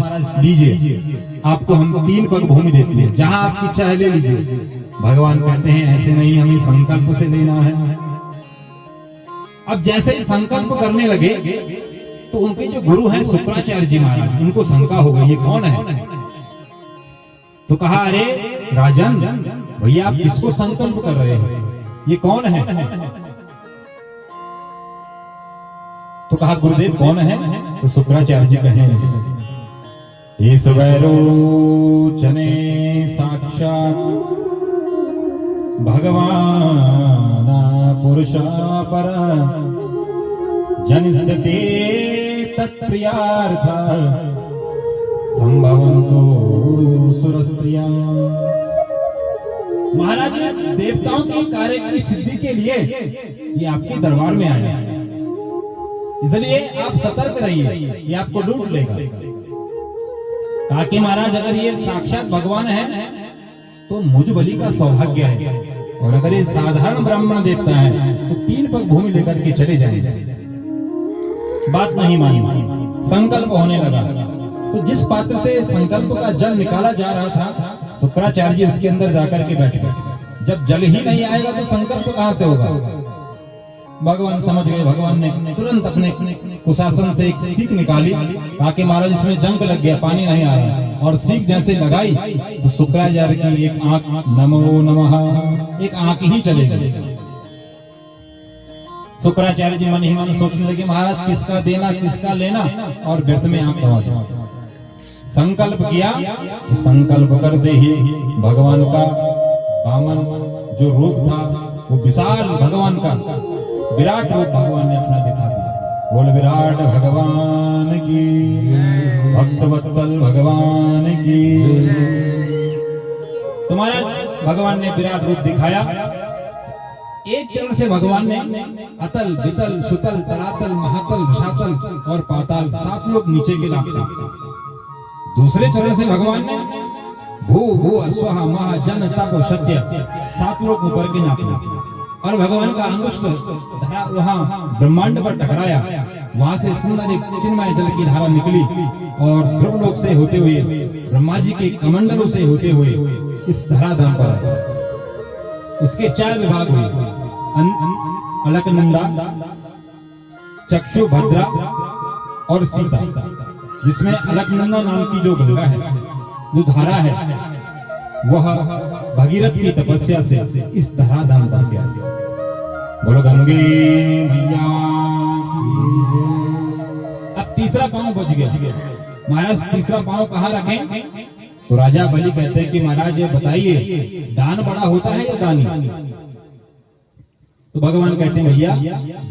महाराज लीजिए, आपको हम 3 पग भूमि देते हैं, जहां आपकी इच्छा है ले लीजिए। भगवान कहते हैं ऐसे नहीं, हमें संकल्प से लेना है। अब जैसे ही संकल्प करने लगे तो उनके जो गुरु हैं शुक्राचार्य जी महाराज, उनको शंका हो गई ये कौन है। तो कहा अरे राजन भैया आप किसको संकल्प कर रहे हैं, ये कौन है। तो कहा गुरुदेव कौन है। तो शुक्राचार्य जी कहे इस वैरोचने साक्षात भगवान पुरुषा पर जनिष्यते तत्प्रियार्थ संभवन्तु सुरस्त्रियां। महाराज देवताओं के कार्य की सिद्धि के लिए ये आपके दरबार में आया, इसलिए आप सतर्क रहिए, ये आपको लूट लेगा। कहा कि महाराज अगर ये साक्षात भगवान है तो मुझ बलि का सौभाग्य है, और अगर ये साधारण ब्राह्मण देवता है तो 3 पग भूमि लेकर के चले जाएंगे। बात नहीं मानी, संकल्प होने लगा। तो जिस पात्र से संकल्प का जल निकाला जा रहा था शुक्राचार्य जी उसके अंदर जाकर के बैठ गए। जब जल ही नहीं आएगा तो संकल्प कहां से होगा। भगवान समझ गए, भगवान ने तुरंत अपने कुशासन से एक सीख निकाली, कहा कि महाराज इसमें जंग लग गया, पानी नहीं आ रहा। और सीख जैसे लगाई तो शुक्राचार्य की एक आंख नमो नमः, एक आंख ही चले गई। शुक्राचार्य जी मन ही मन सोचने लगे महाराज किसका देना किसका लेना, और व्यर्थ में आंख गवा दिया। संकल्प किया तो संकल्प कर दे ही भगवान का वामन जो रूप था वो विशाल भगवान का विराट रूप भगवान ने अपना दिखा दिया। बोल विराट भगवान की, भक्तवत्सल भगवान की। तो महाराज भगवान ने विराट रूप दिखाया। एक चरण से भगवान ने अतल वितल सुतल तरातल महातल रसातल और पाताल 7 लोग नीचे के नापे। दूसरे चरण से भगवान ने भू भू स्वः महा जन तप सत्य 7 लोग ऊपर के नापे। और भगवान का अंगुष्ठ धारा वहां ब्रह्मांड पर टकराया, वहां से सुंदर एक चिन्मय जल की धारा निकली और ध्रुव लोक से होते हुए ब्रह्मा जी के कमंडलों से होते हुए इस धराधाम पर आए। उसके 4 विभाग हुए, अलकनंदा, चक्षु भद्रा और सीता। जिसमें अलकनंदा नाम की जो गंगा है, जो धारा है, वह भगीरथ की तपस्या से इस धराधाम पर गया। बोलो गंगे मैया। अब तीसरा पांव बच गया। महाराज तीसरा पांव कहाँ रखें। तो राजा बलि कहते हैं कि महाराज ये बताइए दान बड़ा होता है या दानी। तो भगवान कहते हैं भैया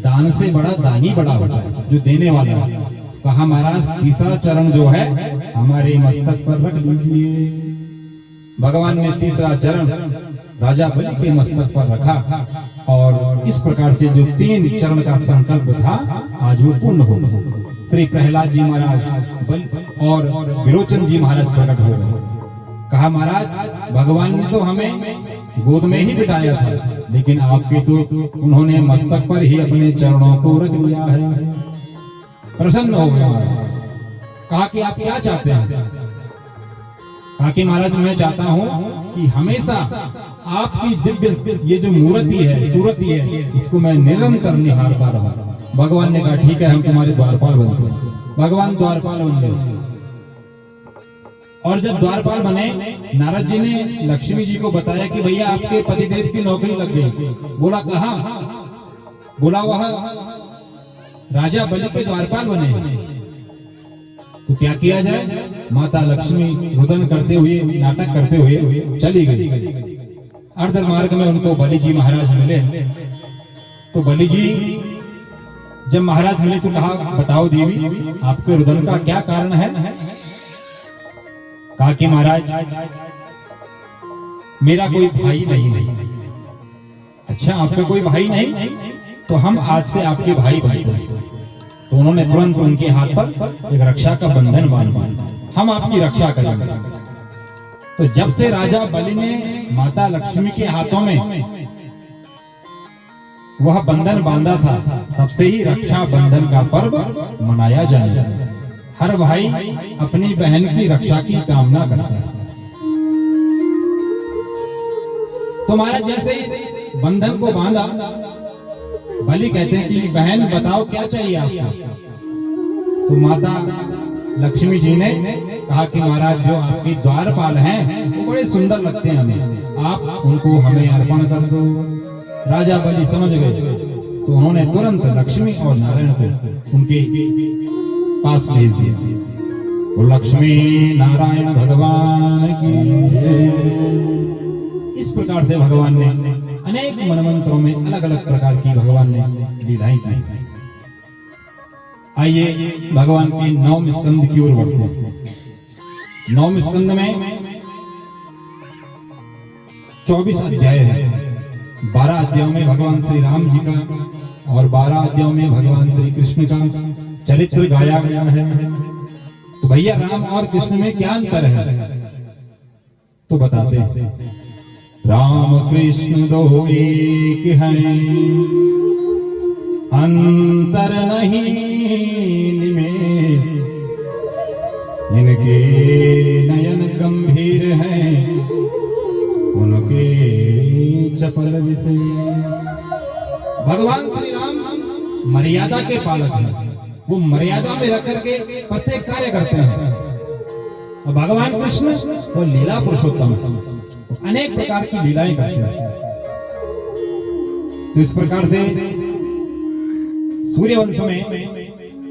दान से बड़ा दानी बड़ा होता है, जो देने वाला है। कहा महाराज तीसरा चरण जो है हमारे मस्तक पर रख लीजिए। भगवान ने तीसरा चरण राजा बलि के मस्तक पर रखा, और इस प्रकार से जो 3 चरण का संकल्प था आज वो पूर्ण हो गया। श्री प्रहलाद जी महाराज बलि और विरोचन जी महाराज प्रकट हो गए। कहा महाराज भगवान ने तो हमें गोद में ही बिठाया था, लेकिन आपके तो उन्होंने मस्तक पर ही अपने चरणों को रख लिया है। प्रसन्न हो गया। कहा कि आप क्या चाहते हैं। कहा कि महाराज मैं चाहता हूं कि हमेशा आपकी दिव्य ये जो मूर्ति है, सूरती है, इसको मैं निरंतर निहारता रहा। भगवान ने कहा ठीक है हम तुम्हारे द्वारपाल बनते हैं। भगवान द्वारपाल बन गए। और जब द्वारपाल बने, नारद जी ने लक्ष्मी जी को बताया कि भैया आपके पतिदेव की नौकरी लग गई। बोला कहां। बोला वह राजा बलि के द्वारपाल बने। तो क्या किया जाए। माता लक्ष्मी रुदन करते हुए, नाटक करते हुए चली गई। अर्ध मार्ग में उनको बलि जी महाराज मिले। तो बलि जी जब महाराज मिले तो कहा बताओ देवी आपके रुदन का क्या कारण है। कहा कि महाराज मेरा कोई भाई नहीं है। अच्छा आपका कोई भाई नहीं, तो हम आज से आपके भाई बनते हैं। तो उन्होंने तुरंत उनके हाथ पर एक रक्षा का बंधन बांध दिया, हम आपकी रक्षा करेंगे। तो जब से राजा बलि ने माता लक्ष्मी के हाथों में वह बंधन बांधा था, तब से ही रक्षा बंधन का पर्व मनाया जाने लगा। हर भाई अपनी बहन की रक्षा की कामना करता है। तो महाराज जैसे बंधन को बांधा, बलि कहते हैं कि बहन बताओ क्या चाहिए आपको। तो माता लक्ष्मी जी ने कहा कि महाराज जो आपके द्वारपाल हैं वो बड़े सुंदर लगते हैं हमें, आप उनको हमें अर्पण कर दो। राजा बलि समझ गए, तो उन्होंने तुरंत लक्ष्मी और नारायण को उनके पास भेज दिया। वो लक्ष्मी नारायण भगवान की जय। इस प्रकार से भगवान ने अनेक मनमंत्रों में अलग अलग प्रकार की भगवान ने लीलाएं की। आइए भगवान के 9वें स्कंद की ओर बढ़ते हैं। 9वें स्कंद में 24 अध्याय है। 12 अध्यायों में भगवान श्री राम जी का और 12 अध्यायों में भगवान श्री कृष्ण का चरित्र गाया गया है। तो भैया राम और कृष्ण में क्या अंतर है, तो बताते हैं। राम कृष्ण दो एक हैं, अंतर नहीं निमेष, इनके नयन गंभीर हैं, उनके चपल विशेष। भगवान श्री राम मर्यादा के पालक हैं, वो मर्यादा में रख करके प्रत्येक कार्य करते हैं। और भगवान कृष्ण वो लीला पुरुषोत्तम है, अनेक प्रकार की लीलाएं करते हैं। तो इस प्रकार से सूर्यवंश में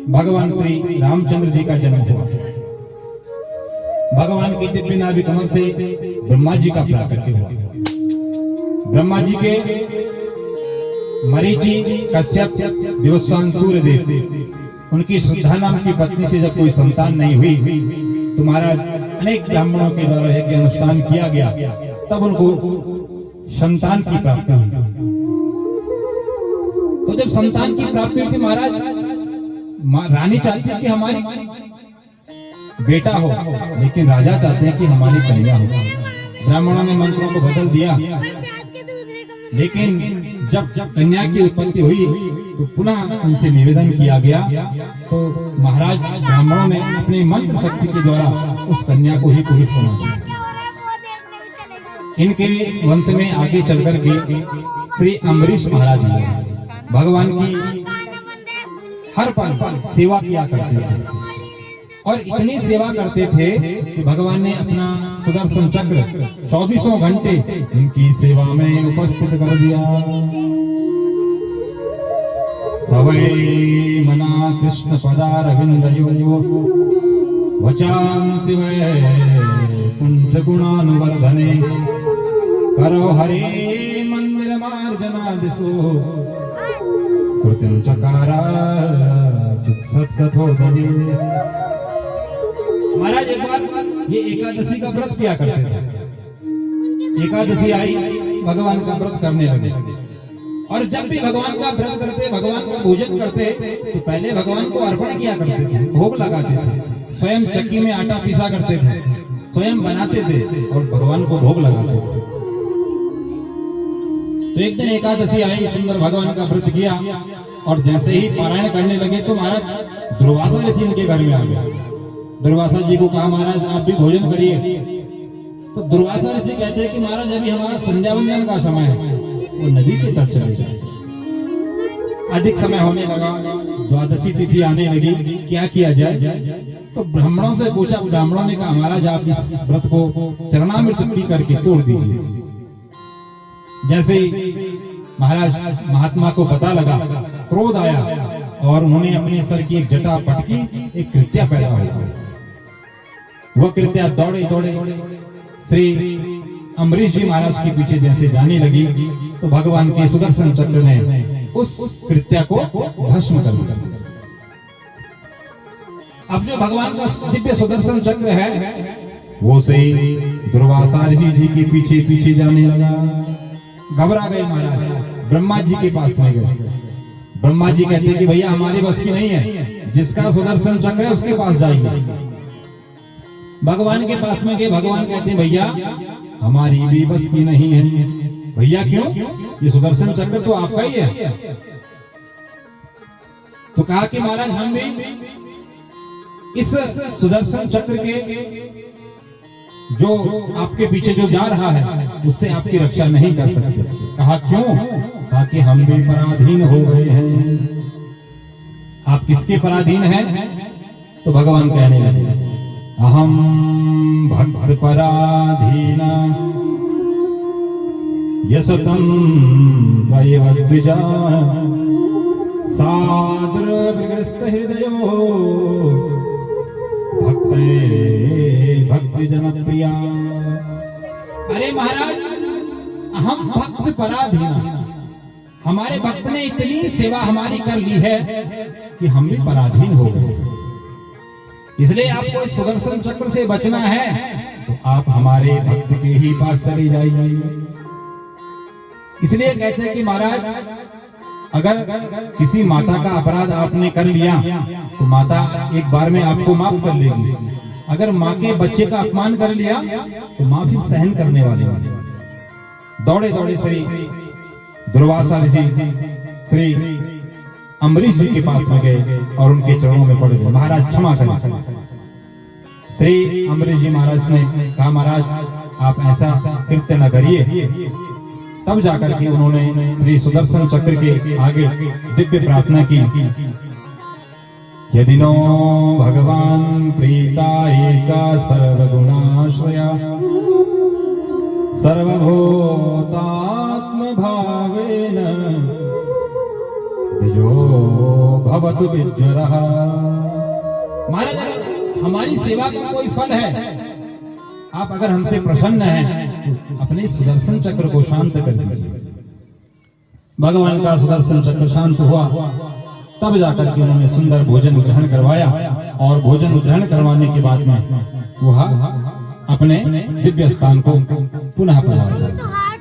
भगवान श्री रामचंद्र जी का जन्म हुआ। भगवान के दिव्य नाभि कमल से ब्रह्मा जी का प्राकट्य हुआ। ब्रह्मा जी के मरीचि कश्यप विवस्वान सूर्यदेव उनकी श्रद्धा नाम की पत्नी से जब कोई संतान नहीं हुई, तो महाराज अनेक ब्राह्मणों के द्वारा यज्ञ अनुष्ठान किया गया, तब उनको संतान की प्राप्ति हुई। तो जब संतान की प्राप्ति हुई थी महाराज, रानी चाहती है कि हमारी बेटा हो, लेकिन राजा चाहते हैं कि हमारी कन्या हो। ब्राह्मणों ने मंत्रों को बदल दिया, लेकिन जब कन्या की उत्पत्ति हुई तो पुनः उनसे निवेदन किया गया। तो महाराज ब्राह्मणों ने अपनी मंत्र शक्ति के द्वारा उस कन्या को ही पुरुष बना दिया। इनके वंश में आगे चलकर के श्री अम्बरीश महाराज भगवान की हर पल सेवा किया करते थे, और इतनी सेवा करते थे कि भगवान ने अपना सुदर्शन चक्र 24 घंटे इनकी सेवा में उपस्थित कर दिया। सवै मना कृष्ण पदारविंदयो वचांसि वैकुंठ गुणानुवर्धने, करो हरे मंदिर मार्जना दिशो, श्रुतिं चकारा जुत्सत्कथोदये। महाराज एक बार ये एकादशी का व्रत किया करते थे। एकादशी आई, भगवान का व्रत करने लगे, और जब भी भगवान का व्रत करते, भगवान का भोजन करते, तो पहले भगवान को अर्पण किया करते थे, भोग लगाते थे, स्वयं चक्की में आटा पीसा करते थे, स्वयं बनाते थे और भगवान को भोग लगाते थे। तो एक दिन एकादशी आई, सुंदर भगवान का व्रत किया, और जैसे ही पारायण करने लगे तो महाराज दुर्वासा ऋषि इनके घर में आ गया। दुर्वासा जी को कहा महाराज आप भी भोजन करिए। तो दुर्वासा ऋषि कहते हैं कि महाराज अभी हमारा संध्या वंदन का समय है, वो नदी के तट चले जाए। अधिक समय होने लगा, द्वादशी तिथि आने लगी, क्या किया जाए। तो ब्राह्मणों से पूछा, ब्राह्मणों ने कहा महाराज आप इस व्रत को चरणामृत पी करके तोड़ दीजिए। जैसे महाराज महात्मा को पता लगा, क्रोध आया और उन्होंने अपने सर की एक जटा पटकी, एक कृत्या पैदा हो गई। वह कृत्या दौड़े दौड़े श्री अम्बरीश जी महाराज के पीछे जैसे जाने लगी, तो भगवान के सुदर्शन चक्र ने उस कृत्या को भस्म कर दिया। अब जो भगवान का दिव्य सुदर्शन चक्र है, वो से दुर्वासा ऋषि जी के पीछे पीछे जाने लगा। घबरा गए महाराज, ब्रह्मा जी के पास में गए। ब्रह्मा जी कहते कि भैया हमारी बस की नहीं है, जिसका सुदर्शन चक्र है उसके पास जाइए। भगवान के पास में गए, भगवान कहते भैया हमारी भी बस की नहीं है। भैया क्यों? ये सुदर्शन चक्र तो आपका ही है। तो कहा कि महाराज हम भी इस सुदर्शन चक्र के जो आपके पीछे जो जा रहा है उससे आपकी रक्षा नहीं कर सकते। कहा क्यों? कहा कि हम भी पराधीन हो गए हैं। आप किसके पराधीन हैं? तो भगवान कहने लगे अहम भक्त पराधीना यसतम त्वयैव द्विजा सादृग्रस्त हृदयो भक्ति जनप्रिया। अरे महाराज, हम भक्त पराधीना, हमारे भक्त ने इतनी सेवा हमारी कर ली है कि हम भी पराधीन हो गए। इसलिए आपको इस सुदर्शन चक्र से बचना है तो आप हमारे भक्त के ही पास चले जाइए। इसलिए कहते हैं कि महाराज, अगर किसी माता का अपराध आपने कर लिया तो माता एक बार में आपको माफ कर लेगी। अगर माँ के बच्चे का अपमान कर लिया तो माँ फिर सहन करने वाले दौड़े दौड़े श्री दुर्वासा ऋषि श्री अम्बरीश जी के पास में गए और उनके चरणों में पड़ गए। महाराज क्षमा करें। श्री अम्बरीश जी महाराज ने कहा महाराज आप ऐसा कृत्य न करिए। तब जाकर के उन्होंने श्री सुदर्शन चक्र के आगे दिव्य प्रार्थना की, यदि नो भगवान प्रीता एका सर्वगुणाश्रया सर्वभूतात्म भावेन द्विजो भवतु विज्वरः। महाराज, हमारी सेवा का कोई फल है, आप अगर हमसे प्रसन्न हैं तो अपने सुदर्शन चक्र को शांत कर दीजिए। भगवान का सुदर्शन चक्र शांत हुआ। तब जाकर के उन्होंने सुंदर भोजन ग्रहण करवाया और भोजन ग्रहण करवाने के बाद में वह अपने दिव्य स्थान को पुनः पधारा।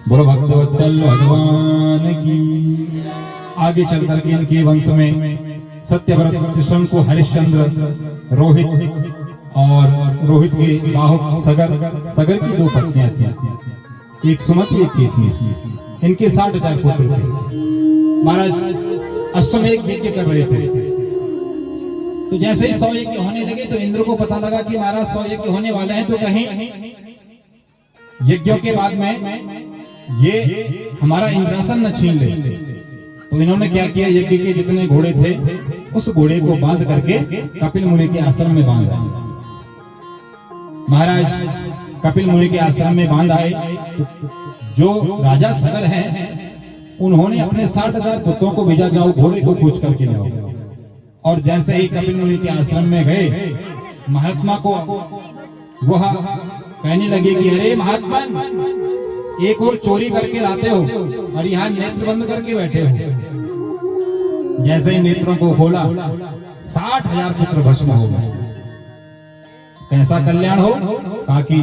बोलो भक्तवत्सल भगवान की। आगे चल करके इनके वंश में सत्यव्रत, शंकु, हरिश्चंद्र, रोहित और रोहित के बाहुक सगर की 2 पत्नियां थी, एक सुमति एक केसनी। इनके 60,000 पुत्र थे। महाराज अश्वमेध यज्ञ कर रहे थे, तो जैसे ही 100 यज्ञ होने लगे तो इंद्र को पता लगा कि महाराज 100 यज्ञ होने वाले हैं, तो कहीं यज्ञों के बाद में ये हमारा इंद्रासन न छीन ले। तो इन्होंने क्या किया, यज्ञ के जितने घोड़े थे उस घोड़े को बांध करके कपिल मुनि के आश्रम में बांध आए। महाराज कपिल मुनि के आश्रम में बांध आए तो जो राजा सगर हैं उन्होंने अपने 60,000 पुत्रों को भेजा, जाओ घोड़े को पूछ करके लाओ। और जैसे ही कपिल मुनि के आश्रम में गए, महात्मा को वह कहने लगे कि अरे महात्मा, एक और चोरी करके लाते हो और यहाँ नेत्र बंद करके बैठे हो। जैसे ही नेत्रों को खोला 60,000 पुत्र भस्म हो गए। कैसा कल्याण हो? कहा कि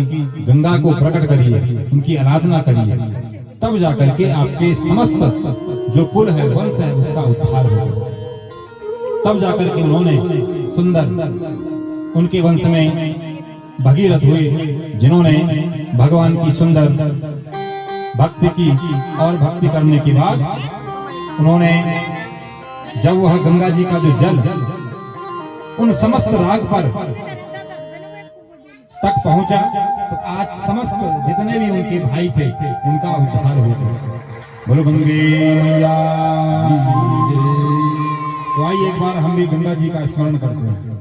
गंगा को प्रकट करिए, उनकी आराधना करिए, तब जाकर के आपके समस्त जो कुल है, वंश है, उसका उद्धार होगा। तब जाकर के उन्होंने सुंदर, उनके वंश में भगीरथ हुए, जिन्होंने भगवान की सुंदर भक्ति की और भक्ति करने के बाद उन्होंने जब वह गंगा जी का जो जल उन समस्त राग पर तक पहुंचा तो आज समस्त जितने भी उनके भाई थे उनका उद्धार हो गया। बोलो गंगे मैया। तो आइए एक बार हम भी गंगा जी का स्मरण करते हैं।